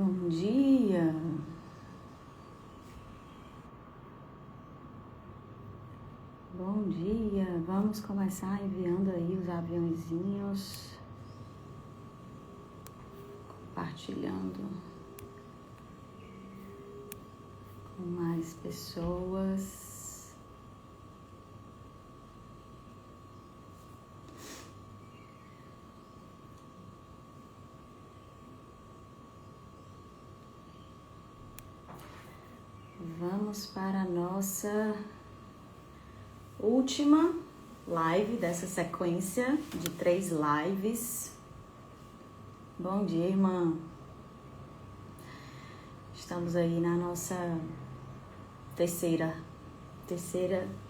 Bom dia. Bom dia. Vamos começar enviando aí os aviãozinhos, compartilhando com mais pessoas. Vamos para a nossa última live dessa sequência de 3 lives. Bom dia, irmã. Estamos aí na nossa terceira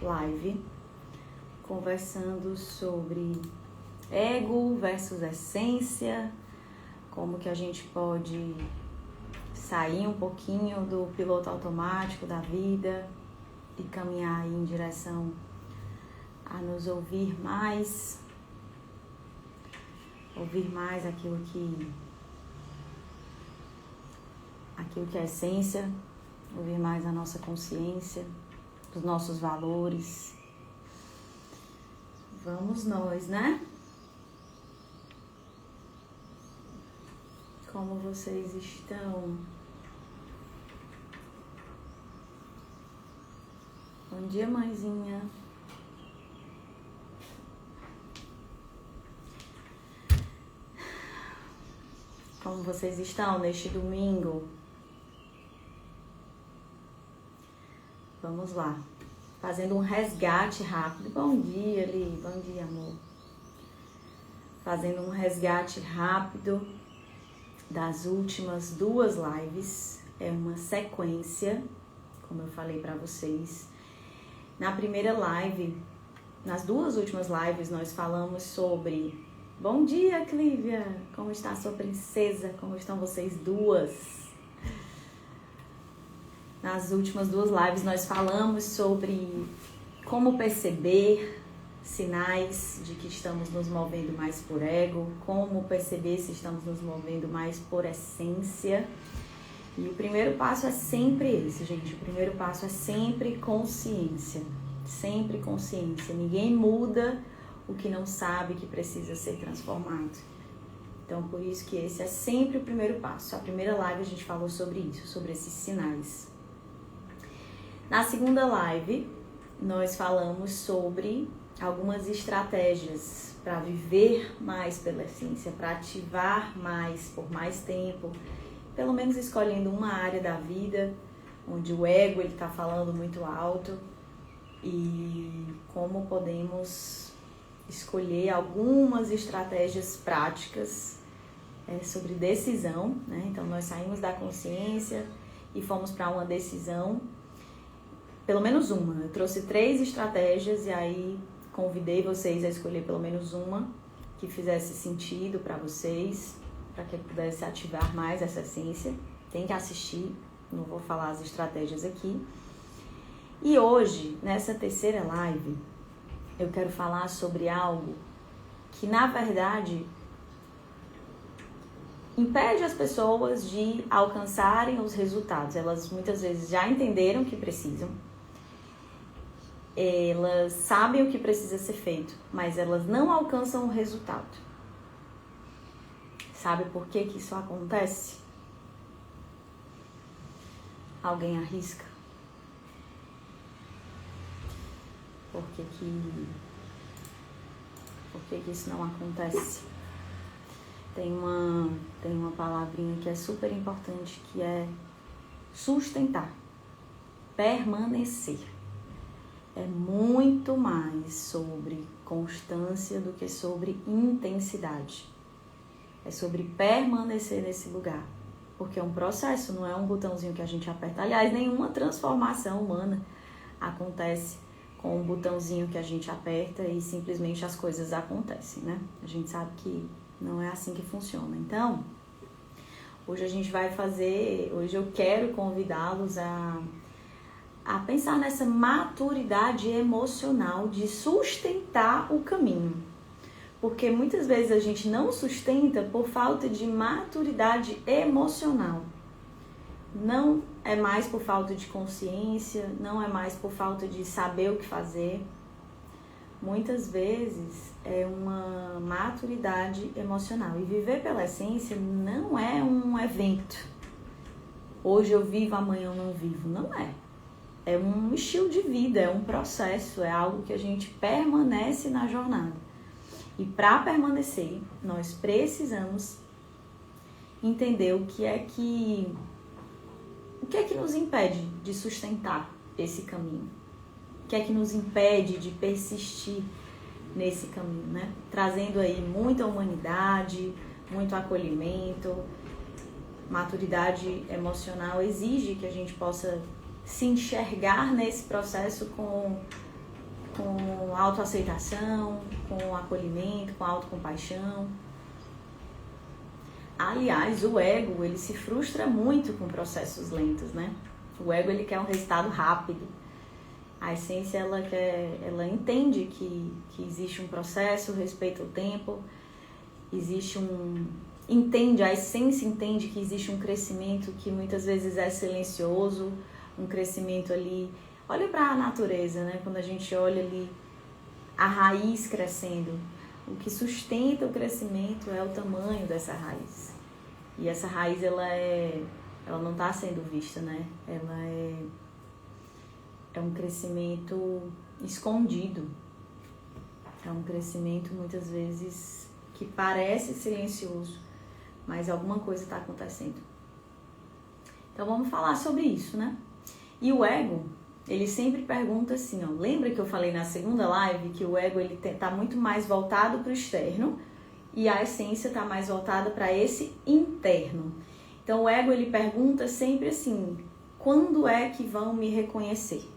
live, conversando sobre ego versus essência, como que a gente pode sair um pouquinho do piloto automático da vida e caminhar aí em direção a nos ouvir mais aquilo que é essência, ouvir mais a nossa consciência, os nossos valores. Vamos nós, né? Como vocês estão? Bom dia, mãezinha. Como vocês estão neste domingo? Vamos lá. Fazendo um resgate rápido. Bom dia, Li. Bom dia, amor. Fazendo um resgate rápido das últimas 2 lives. É uma sequência, como eu falei para vocês. Na primeira live, nas 2 últimas lives, nós falamos sobre... Bom dia, Clívia! Como está a sua princesa? Como estão vocês duas? Nas últimas 2 lives, nós falamos sobre como perceber sinais de que estamos nos movendo mais por ego, como perceber se estamos nos movendo mais por essência. E o primeiro passo é sempre esse, gente. O primeiro passo é sempre consciência. Sempre consciência. Ninguém muda o que não sabe que precisa ser transformado. Então, por isso que esse é sempre o primeiro passo. A primeira live a gente falou sobre isso, sobre esses sinais. Na segunda live, nós falamos sobre algumas estratégias para viver mais pela essência, para ativar mais por mais tempo, pelo menos escolhendo uma área da vida onde o ego está falando muito alto e como podemos escolher algumas estratégias práticas sobre decisão, né? Então, nós saímos da consciência e fomos para uma decisão, pelo menos uma. Eu trouxe 3 estratégias e aí convidei vocês a escolher pelo menos uma que fizesse sentido para vocês, para que pudesse ativar mais essa essência. Tem que assistir, não vou falar as estratégias aqui. E hoje, nessa terceira live, eu quero falar sobre algo que, na verdade, impede as pessoas de alcançarem os resultados. Elas muitas vezes já entenderam o que precisam, elas sabem o que precisa ser feito, mas elas não alcançam o resultado. Sabe por que que isso acontece? Alguém arrisca? Por que que isso não acontece? Tem uma palavrinha que é super importante, que é sustentar, permanecer. É muito mais sobre constância do que sobre intensidade. É sobre permanecer nesse lugar. Porque é um processo, não é um botãozinho que a gente aperta. Aliás, nenhuma transformação humana acontece com um botãozinho que a gente aperta e simplesmente as coisas acontecem, né? A gente sabe que não é assim que funciona. Então, hoje eu quero convidá-los a pensar nessa maturidade emocional de sustentar o caminho. Porque muitas vezes a gente não sustenta por falta de maturidade emocional. Não é mais por falta de consciência, não é mais por falta de saber o que fazer. Muitas vezes é uma maturidade emocional. E viver pela essência não é um evento. Hoje eu vivo, amanhã eu não vivo. Não é. É um estilo de vida, é um processo, é algo que a gente permanece na jornada. E para permanecer, nós precisamos entender o que é que nos impede de sustentar esse caminho. O que é que nos impede de persistir nesse caminho, né? Trazendo aí muita humanidade, muito acolhimento. Maturidade emocional exige que a gente possa se enxergar nesse processo com autoaceitação, com acolhimento, com autocompaixão. Aliás, o ego, ele se frustra muito com processos lentos, né? O ego, ele quer um resultado rápido. A essência, ela entende que existe um processo, respeita o tempo, a essência entende que existe um crescimento que muitas vezes é silencioso, um crescimento ali. Olha para a natureza, né? Quando a gente olha ali a raiz crescendo, o que sustenta o crescimento é o tamanho dessa raiz. E essa raiz, ela não está sendo vista, né? Ela é um crescimento escondido. É um crescimento, muitas vezes, que parece silencioso, mas alguma coisa está acontecendo. Então, vamos falar sobre isso, né? E o ego, ele sempre pergunta assim, ó, lembra que eu falei na segunda live que o ego ele tá muito mais voltado para o externo e a essência está mais voltada para esse interno. Então o ego ele pergunta sempre assim, quando é que vão me reconhecer?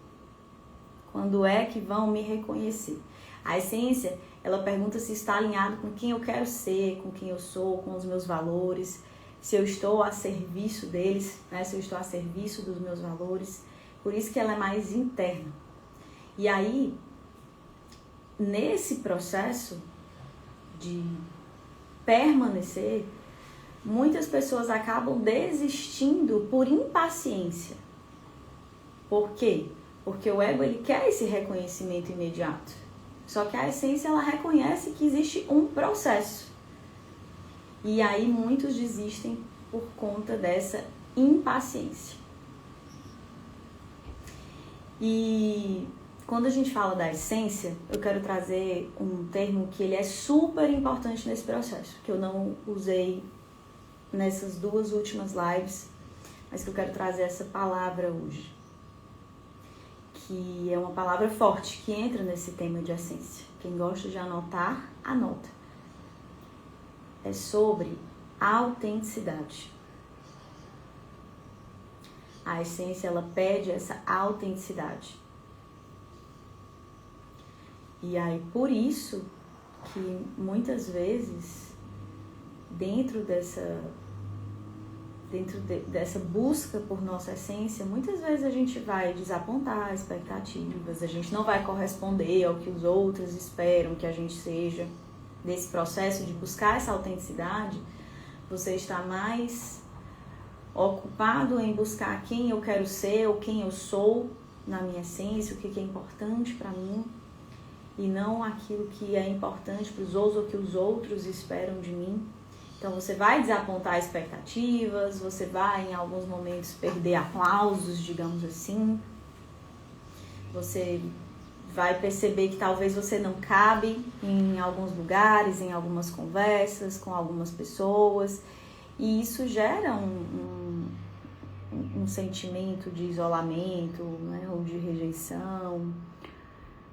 Quando é que vão me reconhecer? A essência, ela pergunta se está alinhado com quem eu quero ser, com quem eu sou, com os meus valores, se eu estou a serviço deles, né? Se eu estou a serviço dos meus valores. Por isso que ela é mais interna. E aí, nesse processo de permanecer, muitas pessoas acabam desistindo por impaciência. Por quê? Porque o ego ele quer esse reconhecimento imediato. Só que a essência ela reconhece que existe um processo. E aí muitos desistem por conta dessa impaciência. E quando a gente fala da essência, eu quero trazer um termo que ele é super importante nesse processo, que eu não usei nessas duas últimas lives, mas que eu quero trazer essa palavra hoje, que é uma palavra forte, que entra nesse tema de essência. Quem gosta de anotar, anota. É sobre autenticidade. A essência, ela pede essa autenticidade. E aí, por isso que muitas vezes, dentro dessa busca por nossa essência, muitas vezes a gente vai desapontar expectativas, a gente não vai corresponder ao que os outros esperam que a gente seja. Nesse processo de buscar essa autenticidade, você está mais ocupado em buscar quem eu quero ser ou quem eu sou na minha essência, o que é importante para mim, e não aquilo que é importante para os outros ou que os outros esperam de mim. Então você vai desapontar expectativas, você vai em alguns momentos perder aplausos, digamos assim. Você vai perceber que talvez você não cabe em alguns lugares, em algumas conversas, com algumas pessoas. E isso gera um sentimento de isolamento, né, ou de rejeição.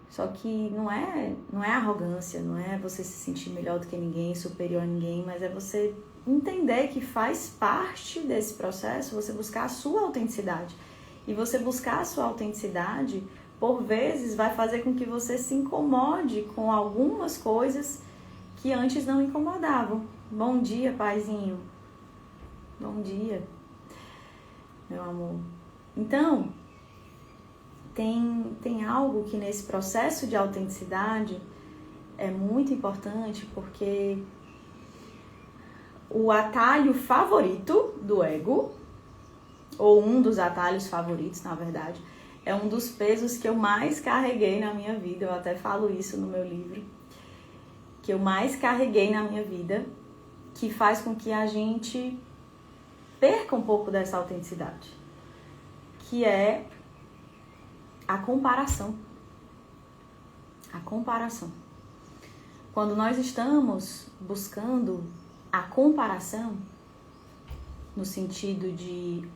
Só que não é arrogância, não é você se sentir melhor do que ninguém, superior a ninguém, mas é você entender que faz parte desse processo você buscar a sua autenticidade. E você buscar a sua autenticidade, por vezes, vai fazer com que você se incomode com algumas coisas que antes não incomodavam. Bom dia, paizinho. Bom dia, meu amor. Então, tem algo que nesse processo de autenticidade é muito importante, porque o atalho favorito do ego, ou um dos atalhos favoritos, na verdade, é um dos pesos que eu mais carreguei na minha vida. Eu até falo isso no meu livro, que eu mais carreguei na minha vida, que faz com que a gente perca um pouco dessa autenticidade, que é a comparação. A comparação. Quando nós estamos buscando a comparação, no sentido de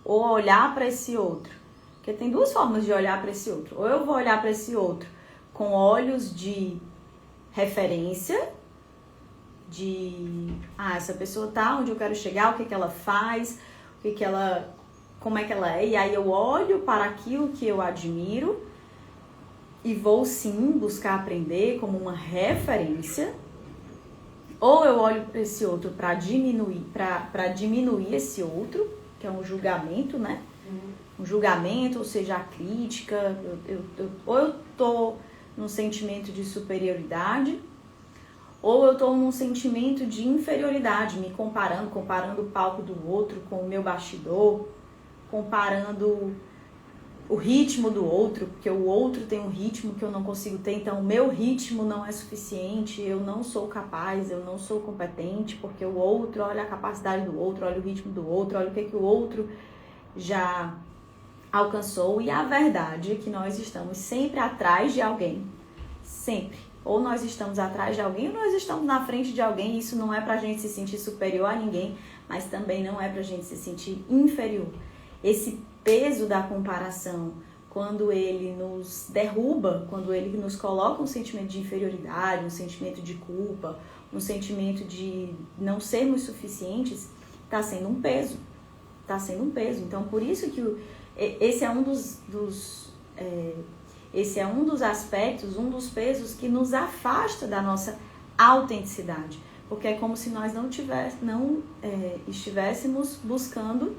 ou olhar para esse outro, porque tem duas formas de olhar para esse outro. Ou eu vou olhar para esse outro com olhos de referência, de essa pessoa tá onde eu quero chegar, o que ela faz, como é que ela é, e aí eu olho para aquilo que eu admiro e vou sim buscar aprender como uma referência. Ou eu olho para esse outro para diminuir esse outro, que é um julgamento, né? Um julgamento, ou seja, a crítica. Ou eu tô num sentimento de superioridade, ou eu tô num sentimento de inferioridade, me comparando o palco do outro com o meu bastidor, comparando o ritmo do outro, porque o outro tem um ritmo que eu não consigo ter, então o meu ritmo não é suficiente, eu não sou capaz, eu não sou competente, porque o outro, olha a capacidade do outro, olha o ritmo do outro, olha o que o outro já alcançou. E a verdade é que nós estamos sempre atrás de alguém, sempre. Ou nós estamos atrás de alguém, ou nós estamos na frente de alguém. Isso não é pra gente se sentir superior a ninguém, mas também não é pra gente se sentir inferior. Esse peso da comparação, quando ele nos derruba, quando ele nos coloca um sentimento de inferioridade, um sentimento de culpa, um sentimento de não sermos suficientes, está sendo um peso. Está sendo um peso. Então, por isso que esse é um dos aspectos, um dos pesos que nos afasta da nossa autenticidade. Porque é como se nós não estivéssemos buscando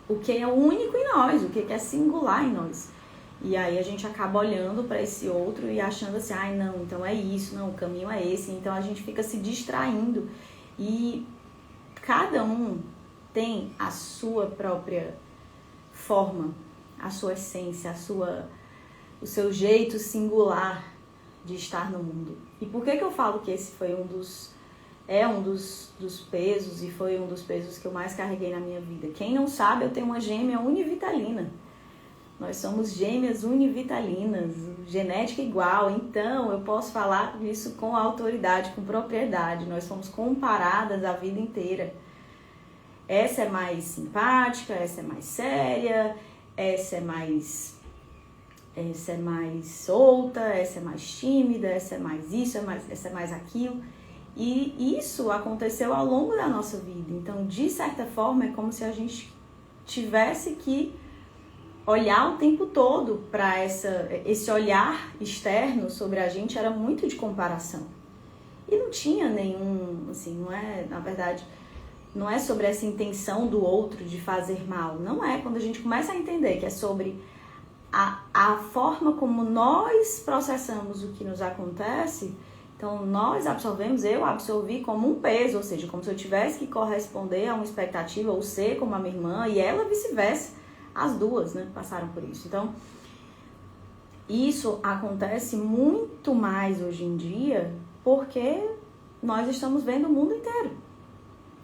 o que é único em nós, o que é singular em nós. E aí a gente acaba olhando para esse outro e achando assim, não, então é isso, não, o caminho é esse. Então a gente fica se distraindo. E cada um tem a sua própria forma, a sua essência, o seu jeito singular de estar no mundo. E por que eu falo que esse foi um dos pesos, e foi um dos pesos que eu mais carreguei na minha vida? Quem não sabe, eu tenho uma gêmea univitalina. Nós somos gêmeas univitalinas, genética igual, então eu posso falar isso com autoridade, com propriedade. Nós fomos comparadas a vida inteira. Essa é mais simpática, essa é mais séria, essa é mais solta, essa é mais tímida, essa é mais isso, essa é mais aquilo. E isso aconteceu ao longo da nossa vida. Então, de certa forma, é como se a gente tivesse que olhar o tempo todo para esse olhar externo sobre a gente. Era muito de comparação. E não tinha nenhum, assim, não é, na verdade, não é sobre essa intenção do outro de fazer mal. Não é. Quando a gente começa a entender que é sobre a forma como nós processamos o que nos acontece. Então, eu absorvi como um peso, ou seja, como se eu tivesse que corresponder a uma expectativa, ou ser como a minha irmã, e ela vice-versa. As duas, né, passaram por isso. Então, isso acontece muito mais hoje em dia, porque nós estamos vendo o mundo inteiro.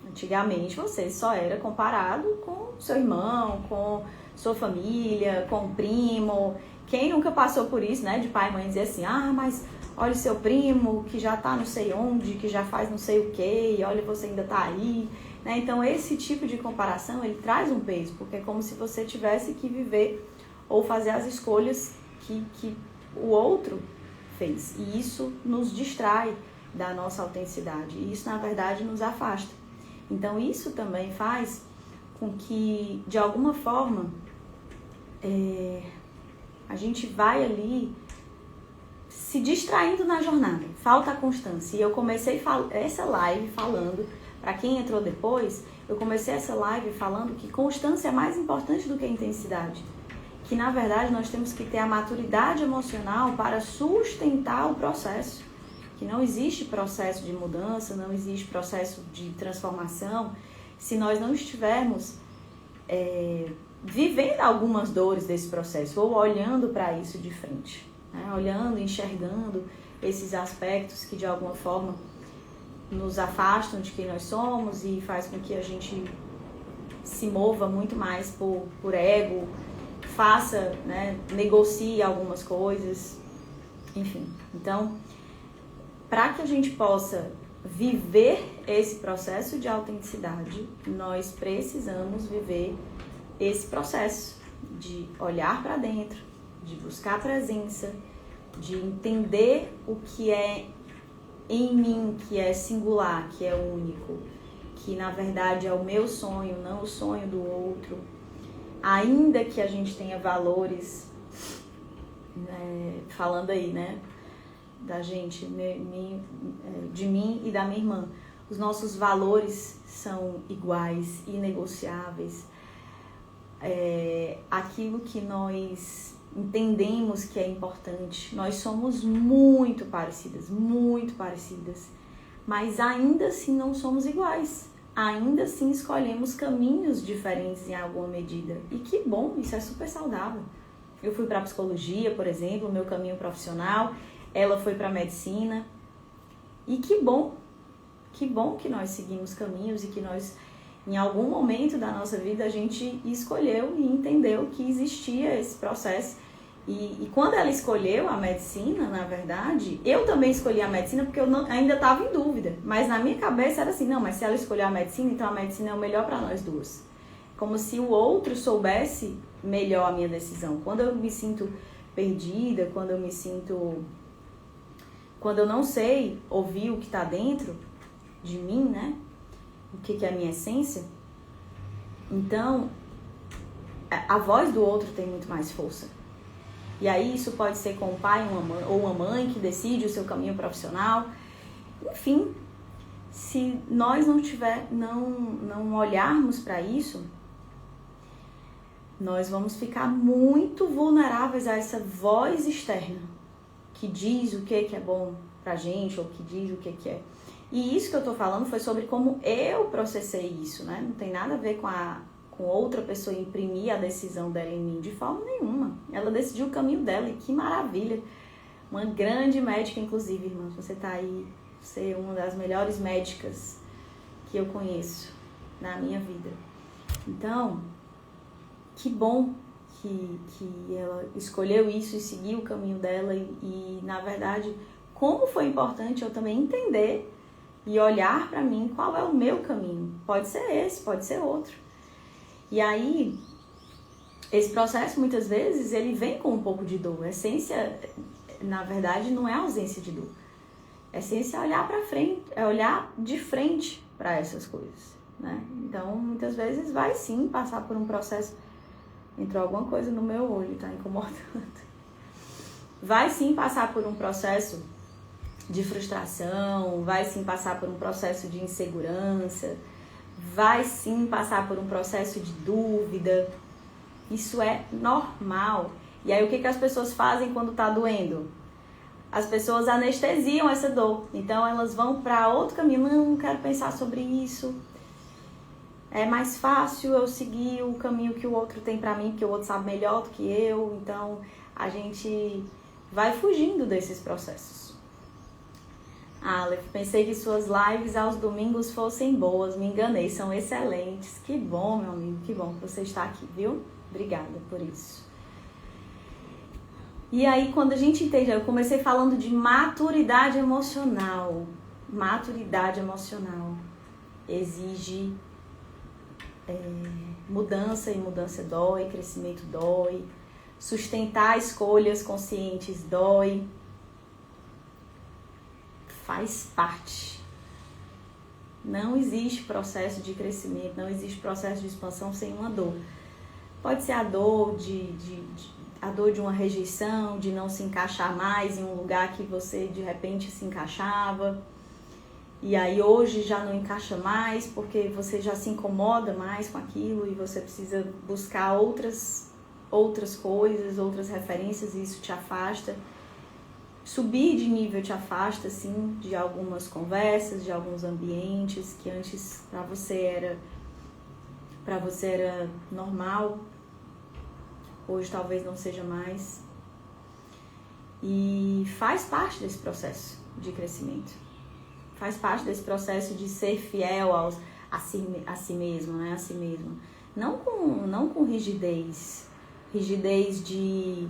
Antigamente, você só era comparado com seu irmão, com sua família, com o primo. Quem nunca passou por isso, né, de pai e mãe dizer assim, mas olha o seu primo que já tá não sei onde, que já faz não sei o que, e olha, você ainda tá aí, né? Então esse tipo de comparação, ele traz um peso, porque é como se você tivesse que viver ou fazer as escolhas que o outro fez, e isso nos distrai da nossa autenticidade, e isso na verdade nos afasta. Então isso também faz com que, de alguma forma, a gente vai ali se distraindo na jornada, falta a constância. E eu comecei essa live falando, para quem entrou depois, eu comecei essa live falando que constância é mais importante do que a intensidade. Que na verdade nós temos que ter a maturidade emocional para sustentar o processo. Que não existe processo de mudança, não existe processo de transformação se nós não estivermos vivendo algumas dores desse processo, ou olhando para isso de frente, né? Olhando, enxergando esses aspectos que de alguma forma nos afastam de quem nós somos e faz com que a gente se mova muito mais por ego, faça, né, negocie algumas coisas, enfim. Então, para que a gente possa viver esse processo de autenticidade, nós precisamos viver esse processo de olhar para dentro, de buscar presença, de entender o que é em mim, que é singular, que é único, que na verdade é o meu sonho, não o sonho do outro. Ainda que a gente tenha valores, né, falando aí, né, da gente, de mim e da minha irmã, os nossos valores são iguais, inegociáveis. Aquilo que nós entendemos que é importante, nós somos muito parecidas, mas ainda assim não somos iguais, ainda assim escolhemos caminhos diferentes em alguma medida, e que bom, isso é super saudável. Eu fui para a psicologia, por exemplo, o meu caminho profissional, ela foi para a medicina, e que bom que nós seguimos caminhos e que nós, em algum momento da nossa vida, a gente escolheu e entendeu que existia esse processo. E quando ela escolheu a medicina, na verdade, eu também escolhi a medicina porque eu ainda estava em dúvida. Mas na minha cabeça era assim, não, mas se ela escolheu a medicina, então a medicina é o melhor para nós duas. Como se o outro soubesse melhor a minha decisão. Quando eu me sinto perdida, quando eu não sei ouvir o que está dentro de mim, né? O que é a minha essência. Então, a voz do outro tem muito mais força. E aí isso pode ser com um pai ou uma mãe que decide o seu caminho profissional. Enfim, se nós não olharmos para isso, nós vamos ficar muito vulneráveis a essa voz externa que diz o que é bom pra gente, ou que diz o que é. E isso que eu tô falando foi sobre como eu processei isso, né? Não tem nada a ver com outra pessoa imprimir a decisão dela em mim, de forma nenhuma. Ela decidiu o caminho dela, e que maravilha. Uma grande médica, inclusive, irmã. Você tá aí, você é uma das melhores médicas que eu conheço na minha vida. Então, que bom que ela escolheu isso e seguiu o caminho dela. E na verdade, como foi importante eu também entender e olhar para mim qual é o meu caminho. Pode ser esse, pode ser outro. E aí, esse processo, muitas vezes, ele vem com um pouco de dor. A essência, na verdade, não é a ausência de dor. A essência é olhar para frente, é olhar de frente para essas coisas, né? Então, muitas vezes, vai sim passar por um processo... Entrou alguma coisa no meu olho, tá incomodando. Vai sim passar por um processo de frustração, vai sim passar por um processo de insegurança, vai sim passar por um processo de dúvida. Isso é normal. E aí o que as pessoas fazem quando tá doendo? As pessoas anestesiam essa dor. Então elas vão para outro caminho. Não quero pensar sobre isso. É mais fácil eu seguir o caminho que o outro tem para mim, porque o outro sabe melhor do que eu. Então a gente vai fugindo desses processos. Aleph, pensei que suas lives aos domingos fossem boas, me enganei, são excelentes. Que bom, meu amigo, que bom que você está aqui, viu? Obrigada por isso. E aí, quando a gente entende, eu comecei falando de maturidade emocional. Maturidade emocional exige mudança, e mudança dói, crescimento dói, sustentar escolhas conscientes dói. Faz parte. Não existe processo de crescimento, não existe processo de expansão sem uma dor. Pode ser a dor a dor de uma rejeição, de não se encaixar mais em um lugar que você de repente se encaixava. E aí hoje já não encaixa mais porque você já se incomoda mais com aquilo e você precisa buscar outras coisas, outras referências, e isso te afasta. Subir de nível te afasta, sim, de algumas conversas, de alguns ambientes que antes para você era para você era normal, hoje talvez não seja mais. E faz parte desse processo de crescimento. Faz parte desse processo de ser fiel a si mesmo, né? A si mesmo. Não com rigidez de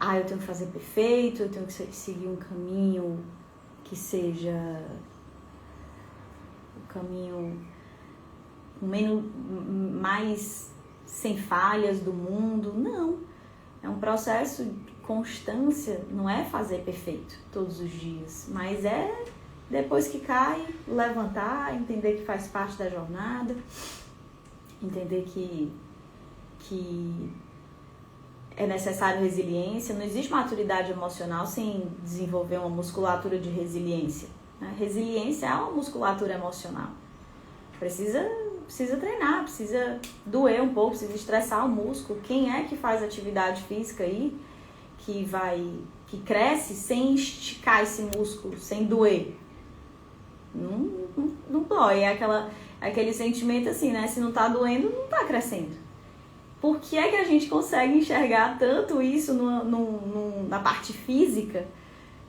eu tenho que fazer perfeito, eu tenho que seguir um caminho que seja o caminho mais sem falhas do mundo. Não. É um processo de constância, não é fazer perfeito todos os dias, mas é depois que cai, levantar, entender que faz parte da jornada, entender que é necessário resiliência. Não existe maturidade emocional sem desenvolver uma musculatura de resiliência, né? Resiliência é uma musculatura emocional. Precisa treinar, precisa doer um pouco, precisa estressar o músculo. Quem é que faz atividade física aí que cresce sem esticar esse músculo, sem doer? Não dói, é aquele sentimento assim, né? Se não tá doendo, não tá crescendo. Por que é que a gente consegue enxergar tanto isso na parte física,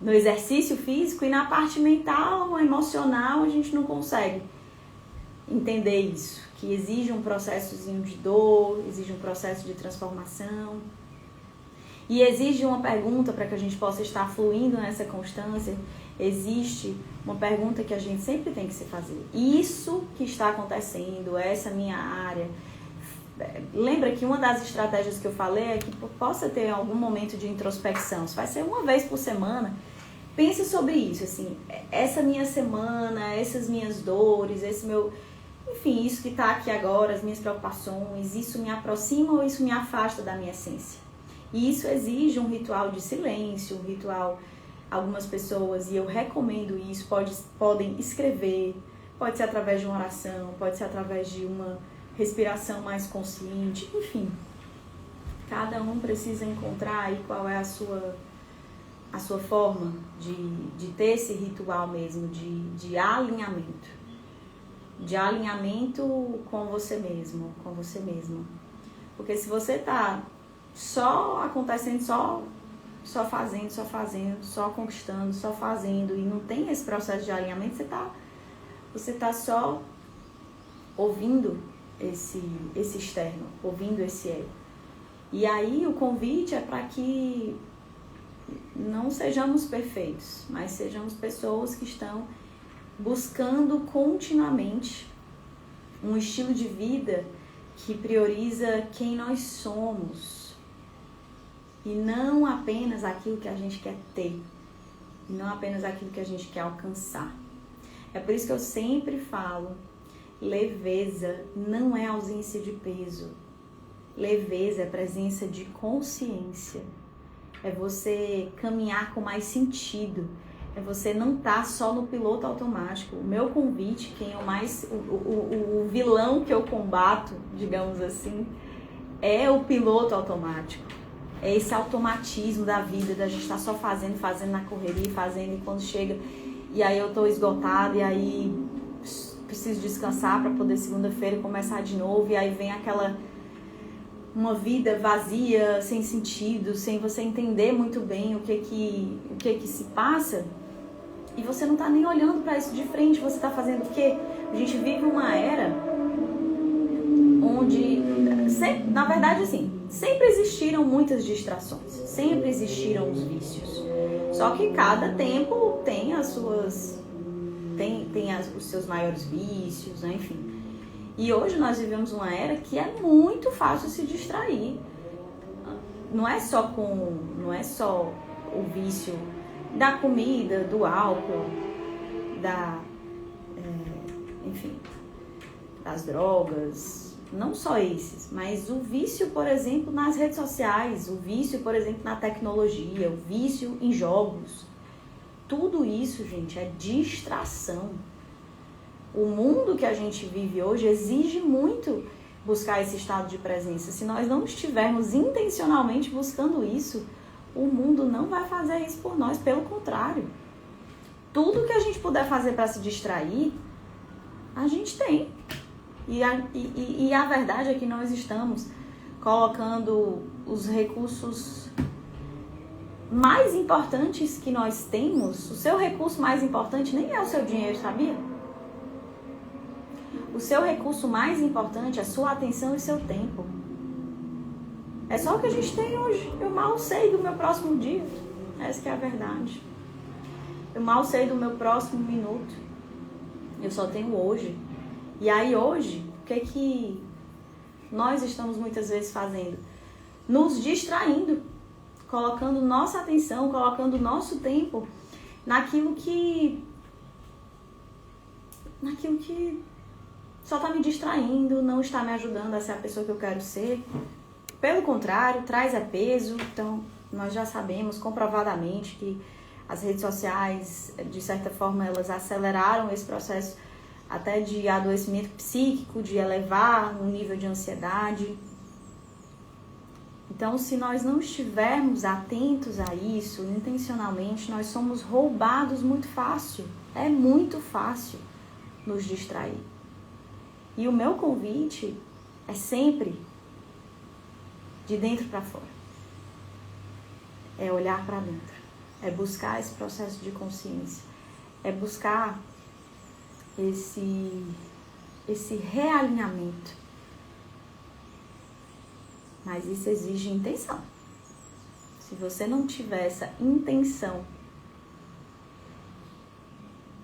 no exercício físico, e na parte mental, emocional, a gente não consegue entender isso? Que exige um processozinho de dor, exige um processo de transformação. E exige uma pergunta para que a gente possa estar fluindo nessa constância. Existe uma pergunta que a gente sempre tem que se fazer. Isso que está acontecendo, essa minha área. Lembra que uma das estratégias que eu falei é que possa ter algum momento de introspecção. Se vai ser uma vez por semana, pense sobre isso. Assim, essa minha semana, essas minhas dores, esse meu... Enfim, isso que está aqui agora, as minhas preocupações, isso me aproxima ou isso me afasta da minha essência? E isso exige um ritual de silêncio, um ritual, algumas pessoas, e eu recomendo isso, podem escrever, pode ser através de uma oração, pode ser através de uma respiração mais consciente, enfim. Cada um precisa encontrar aí qual é a sua forma de ter esse ritual mesmo, de alinhamento. De alinhamento com você mesmo, com você mesmo. Porque se você tá só acontecendo, só fazendo, só conquistando, só fazendo, e não tem esse processo de alinhamento, você tá só ouvindo esse externo, ouvindo esse ego. E aí o convite é para que não sejamos perfeitos, mas sejamos pessoas que estão buscando continuamente um estilo de vida que prioriza quem nós somos e não apenas aquilo que a gente quer ter, e não apenas aquilo que a gente quer alcançar. É por isso que eu sempre falo, leveza não é ausência de peso. Leveza é presença de consciência. É você caminhar com mais sentido. É você não estar só no piloto automático. O meu convite, quem é o vilão que eu combato, digamos assim, é o piloto automático. É esse automatismo da vida, da gente estar só fazendo na correria, e quando chega, e aí eu tô esgotada, e aí preciso descansar para poder segunda-feira começar de novo, e aí vem uma vida vazia, sem sentido, sem você entender muito bem o que se passa, e você não tá nem olhando para isso de frente. Você tá fazendo o quê? A gente vive uma era onde, na verdade, assim, sempre existiram muitas distrações, sempre existiram os vícios, só que cada tempo tem os seus maiores vícios, né? Enfim. E hoje nós vivemos uma era que é muito fácil se distrair. Não é só o vício da comida, do álcool, enfim, das drogas, não só esses, mas o vício, por exemplo, nas redes sociais, o vício, por exemplo, na tecnologia, o vício em jogos. Tudo isso, gente, é distração. O mundo que a gente vive hoje exige muito buscar esse estado de presença. Se nós não estivermos intencionalmente buscando isso, o mundo não vai fazer isso por nós, pelo contrário. Tudo que a gente puder fazer para se distrair, a gente tem. E a verdade é que nós estamos colocando os recursos mais importantes que nós temos. O seu recurso mais importante nem é o seu dinheiro, sabia? O seu recurso mais importante é a sua atenção e seu tempo. É só o que a gente tem hoje. Eu mal sei do meu próximo dia. Essa que é a verdade. Eu mal sei do meu próximo minuto. Eu só tenho hoje. E aí hoje, o que é que nós estamos muitas vezes fazendo? Nos distraindo. Colocando nossa atenção, colocando nosso tempo naquilo que só está me distraindo, não está me ajudando a ser a pessoa que eu quero ser. Pelo contrário, traz peso. Então, nós já sabemos comprovadamente que as redes sociais, de certa forma, elas aceleraram esse processo até de adoecimento psíquico, de elevar o nível de ansiedade. Então, se nós não estivermos atentos a isso, intencionalmente, nós somos roubados muito fácil. É muito fácil nos distrair. E o meu convite é sempre de dentro para fora. É olhar para dentro. É buscar esse processo de consciência. É buscar esse realinhamento. Mas isso exige intenção. Se você não tiver essa intenção,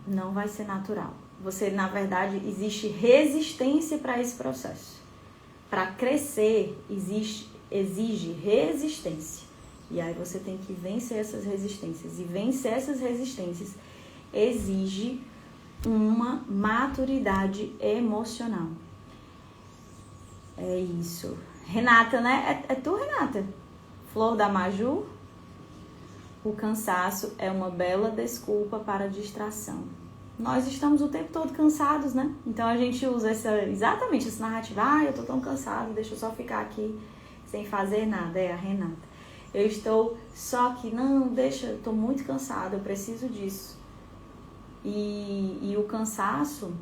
não vai ser natural. Você, na verdade, existe resistência para esse processo. Para crescer, exige resistência. E aí você tem que vencer essas resistências. E vencer essas resistências exige uma maturidade emocional. É isso. Renata, né? É tu, Renata? Flor da Maju. O cansaço é uma bela desculpa para a distração. Nós estamos o tempo todo cansados, né? Então a gente usa exatamente essa narrativa. Eu tô tão cansado, deixa eu só ficar aqui sem fazer nada. É a Renata. Eu estou só que, eu tô muito cansada, eu preciso disso. E o cansaço,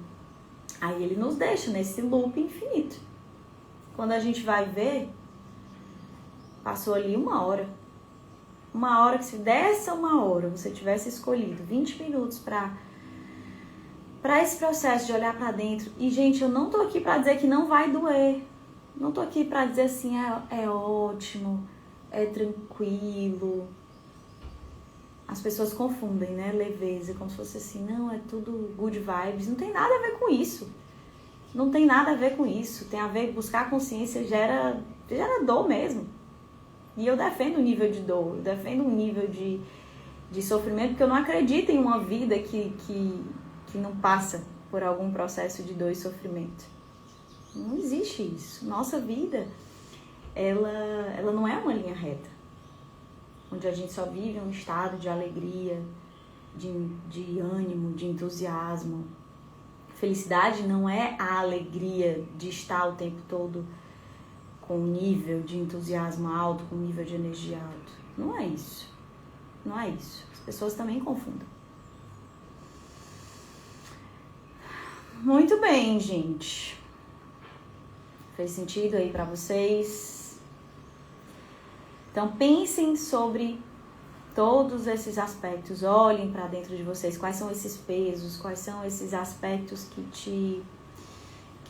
aí ele nos deixa nesse loop infinito. Quando a gente vai ver, passou ali 1 hora. 1 hora que se dessa 1 hora você tivesse escolhido 20 minutos para esse processo de olhar para dentro. E, gente, eu não tô aqui para dizer que não vai doer. Não tô aqui para dizer assim, é ótimo, é tranquilo. As pessoas confundem, né? Leveza, como se fosse assim, não, é tudo good vibes. Não tem nada a ver com isso. Não tem nada a ver com isso. Tem a ver com buscar consciência, gera dor mesmo. E eu defendo um nível de dor, eu defendo um nível de sofrimento, porque eu não acredito em uma vida que não passa por algum processo de dor e sofrimento. Não existe isso. Nossa vida, ela não é uma linha reta, onde a gente só vive um estado de alegria, de ânimo, de entusiasmo. Felicidade não é a alegria de estar o tempo todo com um nível de entusiasmo alto, com um nível de energia alto. Não é isso. Não é isso. As pessoas também confundem. Muito bem, gente. Fez sentido aí pra vocês? Então pensem sobre todos esses aspectos, olhem para dentro de vocês, quais são esses pesos, quais são esses aspectos que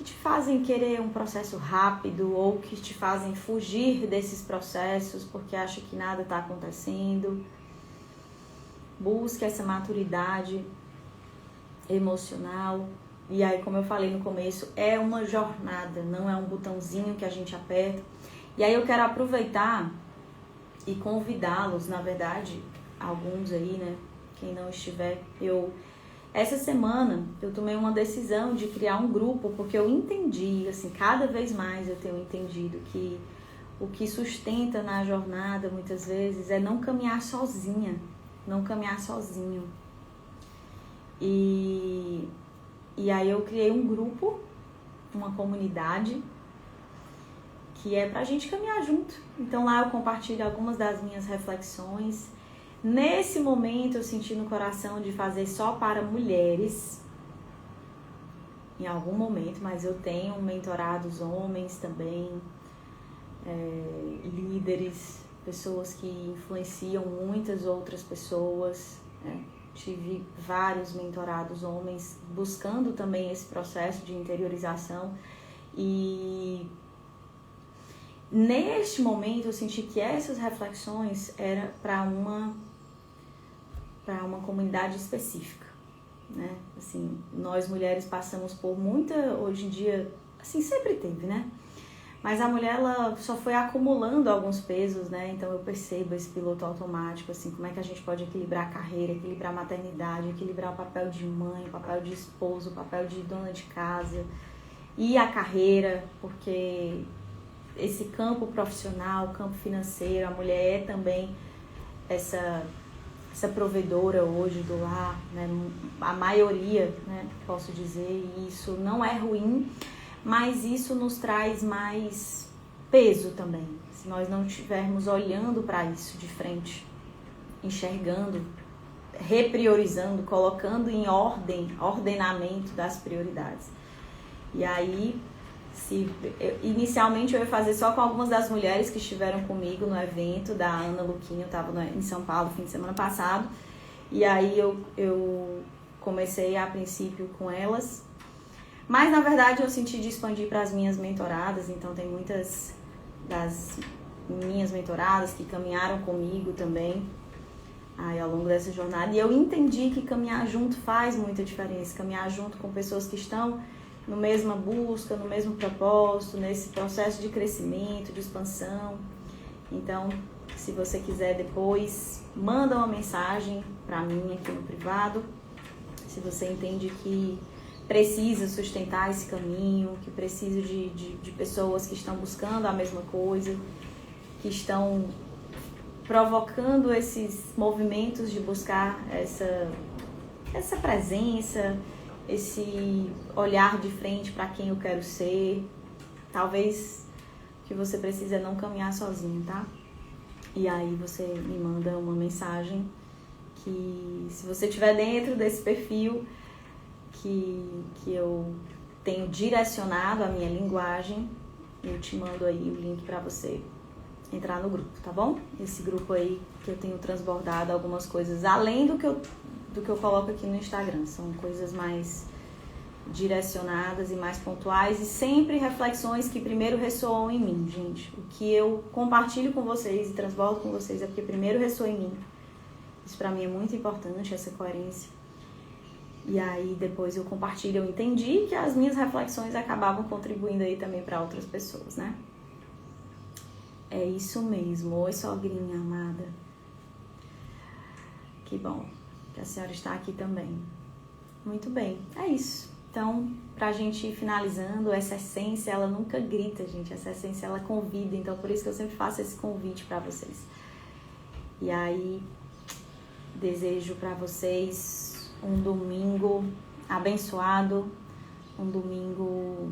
te fazem querer um processo rápido ou que te fazem fugir desses processos porque acha que nada está acontecendo. Busque essa maturidade emocional. E aí, como eu falei no começo, é uma jornada, não é um botãozinho que a gente aperta. E aí eu quero aproveitar e convidá-los, na verdade, alguns aí, né, quem não estiver, essa semana eu tomei uma decisão de criar um grupo, porque eu entendi, assim, cada vez mais eu tenho entendido que o que sustenta na jornada, muitas vezes, é não caminhar sozinha, não caminhar sozinho. E aí eu criei um grupo, uma comunidade, que é pra gente caminhar junto. Então lá eu compartilho algumas das minhas reflexões. Nesse momento eu senti no coração de fazer só para mulheres. em algum momento, mas eu tenho mentorados homens também, líderes, pessoas que influenciam muitas outras pessoas, né? Tive vários mentorados homens buscando também esse processo de interiorização, e neste momento eu senti que essas reflexões eram para uma comunidade específica, né? Assim, nós mulheres passamos por muita, hoje em dia, assim, sempre teve, né? Mas a mulher, ela só foi acumulando alguns pesos, né? Então eu percebo esse piloto automático, assim, como é que a gente pode equilibrar a carreira, equilibrar a maternidade, equilibrar o papel de mãe, o papel de esposo, o papel de dona de casa e a carreira, porque esse campo profissional, o campo financeiro, a mulher é também essa provedora hoje do lar, né? A maioria, né, posso dizer, e isso não é ruim, mas isso nos traz mais peso também, se nós não estivermos olhando para isso de frente, enxergando, repriorizando, colocando em ordem, ordenamento das prioridades. E aí, inicialmente eu ia fazer só com algumas das mulheres que estiveram comigo no evento da Ana Luquinho, eu estava em São Paulo fim de semana passado, e aí eu comecei a princípio com elas, mas na verdade eu senti de expandir para as minhas mentoradas, então tem muitas das minhas mentoradas que caminharam comigo também aí ao longo dessa jornada, e eu entendi que caminhar junto faz muita diferença, caminhar junto com pessoas que estão no mesma busca, no mesmo propósito, nesse processo de crescimento, de expansão. Então, se você quiser depois, manda uma mensagem para mim aqui no privado, se você entende que precisa sustentar esse caminho, que precisa de pessoas que estão buscando a mesma coisa, que estão provocando esses movimentos de buscar essa presença, esse olhar de frente para quem eu quero ser. Talvez o que você precisa é não caminhar sozinho, tá? E aí você me manda uma mensagem que, se você estiver dentro desse perfil que eu tenho direcionado a minha linguagem, eu te mando aí o link para você entrar no grupo, tá bom? Esse grupo aí que eu tenho transbordado algumas coisas além do que eu coloco aqui no Instagram. São coisas mais direcionadas e mais pontuais, e sempre reflexões que primeiro ressoam em mim, gente. O que eu compartilho com vocês e transbordo com vocês é porque primeiro ressoa em mim. Isso pra mim é muito importante, essa coerência. E aí depois eu compartilho, eu entendi que as minhas reflexões acabavam contribuindo aí também para outras pessoas, né? É isso mesmo. Oi, sogrinha amada. Que bom que a senhora está aqui também. Muito bem, é isso. Então, pra gente ir finalizando, essa essência, ela nunca grita, gente. Essa essência, ela convida. Então, por isso que eu sempre faço esse convite pra vocês. E aí, desejo pra vocês um domingo abençoado, um domingo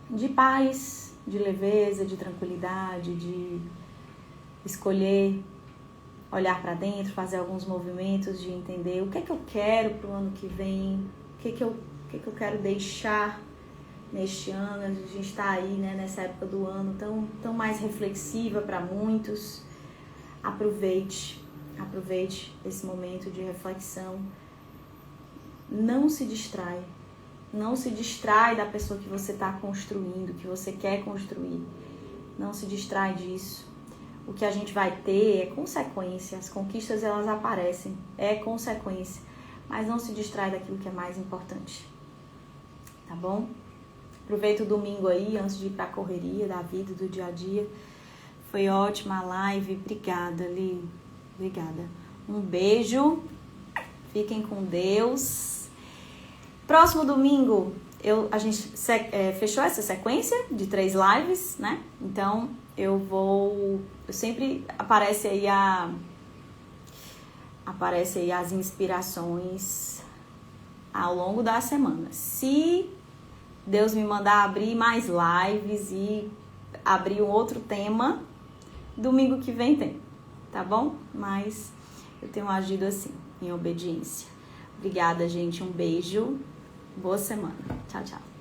de paz, de leveza, de tranquilidade, de escolher olhar para dentro, fazer alguns movimentos de entender o que é que eu quero para o ano que vem, o que é que eu quero deixar neste ano. A gente está aí, né, nessa época do ano tão mais reflexiva para muitos. Aproveite esse momento de reflexão. Não se distrai da pessoa que você está construindo, que você quer construir. Não se distrai disso. O que a gente vai ter é consequência. As conquistas, elas aparecem, é consequência. Mas não se distrai daquilo que é mais importante. Tá bom? Aproveita o domingo aí, antes de ir pra correria da vida, do dia a dia. Foi ótima a live. Obrigada, Li. Obrigada. Um beijo. Fiquem com Deus. Próximo domingo, a gente fechou essa sequência de 3 lives, né? Então, eu sempre aparece aí as inspirações ao longo da semana. Se Deus me mandar abrir mais lives e abrir um outro tema, domingo que vem tem, tá bom? Mas eu tenho agido assim, em obediência. Obrigada, gente. Um beijo. Boa semana. Tchau, tchau.